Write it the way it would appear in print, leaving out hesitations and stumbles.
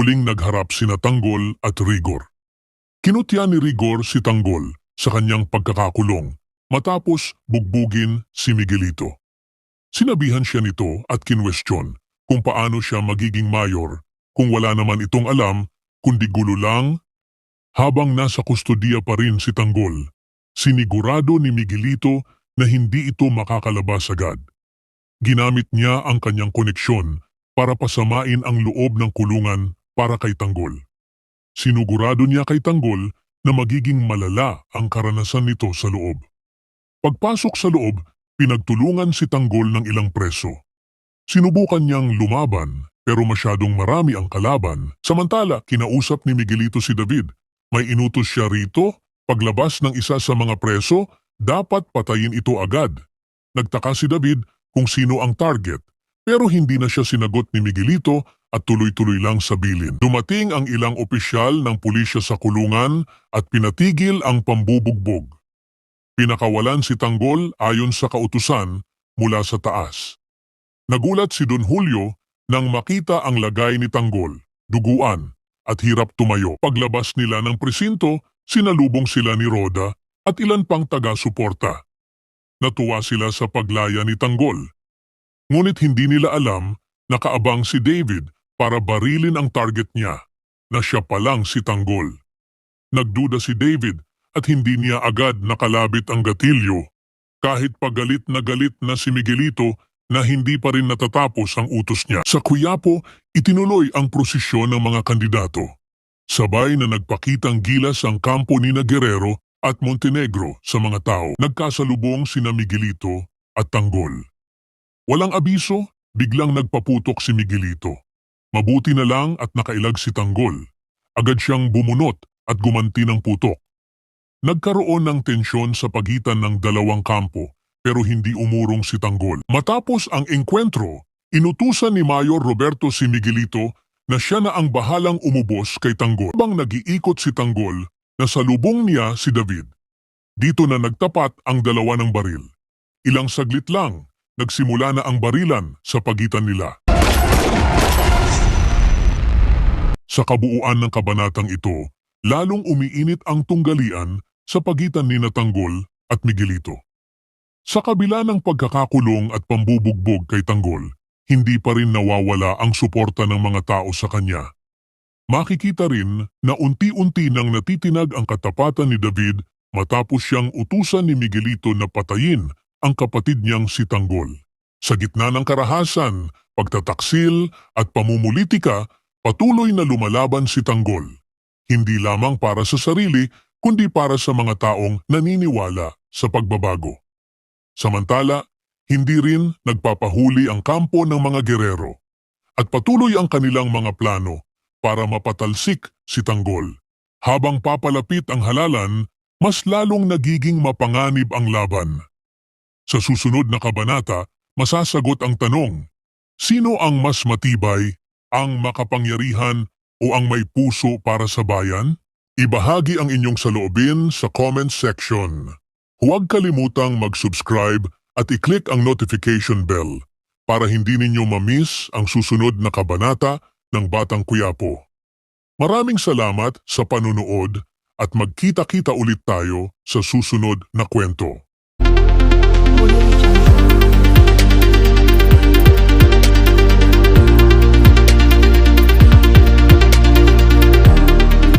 Muling nagharap sina Tanggol at Rigor. Kinutya ni Rigor si Tanggol sa kanyang pagkakakulong matapos bugbugin si Miguelito. Sinabihan siya nito at kinwestiyon kung paano siya magiging mayor kung wala naman itong alam kundi gulo lang. Habang nasa kustodiya pa rin si Tanggol, sinigurado ni Miguelito na hindi ito makakalabas agad. Ginamit niya ang kanyang koneksyon para pasamain ang loob ng kulungan para kay Tanggol. Sinugurado niya kay Tanggol na magiging malala ang karanasan nito sa loob. Pagpasok sa loob, pinagtulungan si Tanggol ng ilang preso. Sinubukan niyang lumaban pero masyadong marami ang kalaban. Samantala, kinausap ni Miguelito si David. May inutos siya rito, paglabas ng isa sa mga preso, dapat patayin ito agad. Nagtaka si David kung sino ang target pero hindi na siya sinagot ni Miguelito at tuloy-tuloy lang sa bilin. Dumating ang ilang opisyal ng pulisya sa kulungan at pinatigil ang pambubugbog. Pinakawalan si Tanggol ayon sa kautusan mula sa taas. Nagulat si Don Julio nang makita ang lagay ni Tanggol, duguan at hirap tumayo. Paglabas nila ng presinto, sinalubong sila ni Roda at ilan pang taga-suporta. Natuwa sila sa paglaya ni Tanggol. Ngunit hindi nila alam na kaabang si David para barilin ang target niya, na siya palang si Tanggol. Nagduda si David at hindi niya agad nakalabit ang gatilyo, kahit pagalit na si Miguelito na hindi pa rin natatapos ang utos niya. Sa Quiapo, itinuloy ang prosesyon ng mga kandidato. Sabay na nagpakitang gilas ang kampo ni Guerrero at Montenegro sa mga tao. Nagkasalubong sina Miguelito at Tanggol. Walang abiso, biglang nagpaputok si Miguelito. Mabuti na lang at nakailag si Tanggol. Agad siyang bumunot at gumanti ng putok. Nagkaroon ng tensyon sa pagitan ng dalawang kampo pero hindi umurong si Tanggol. Matapos ang engkwentro, inutusan ni Mayor Roberto si Miguelito na siya na ang bahalang umubos kay Tanggol. Habang nag-iikot si Tanggol, nasalubong niya si David. Dito na nagtapat ang dalawa ng baril. Ilang saglit lang, nagsimula na ang barilan sa pagitan nila. Sa kabuuan ng kabanatang ito, lalong umiinit ang tunggalian sa pagitan ni Tanggol at Miguelito. Sa kabila ng pagkakakulong at pambubugbog kay Tanggol, hindi pa rin nawawala ang suporta ng mga tao sa kanya. Makikita rin na unti-unti nang natitinag ang katapatan ni David matapos siyang utusan ni Miguelito na patayin ang kapatid niyang si Tanggol. Sa gitna ng karahasan, pagtataksil at pamumulitika, patuloy na lumalaban si Tanggol. Hindi lamang para sa sarili, kundi para sa mga taong naniniwala sa pagbabago. Samantala, hindi rin nagpapahuli ang kampo ng mga Guerrero at patuloy ang kanilang mga plano para mapatalsik si Tanggol. Habang papalapit ang halalan, mas lalong nagiging mapanganib ang laban. Sa susunod na kabanata, masasagot ang tanong, sino ang mas matibay, ang makapangyarihan o ang may puso para sa bayan? Ibahagi ang inyong saloobin sa comment section. Huwag kalimutang mag-subscribe at i-click ang notification bell para hindi ninyo ma-miss ang susunod na kabanata ng Batang Quiapo. Maraming salamat sa panunood at magkita-kita ulit tayo sa susunod na kwento.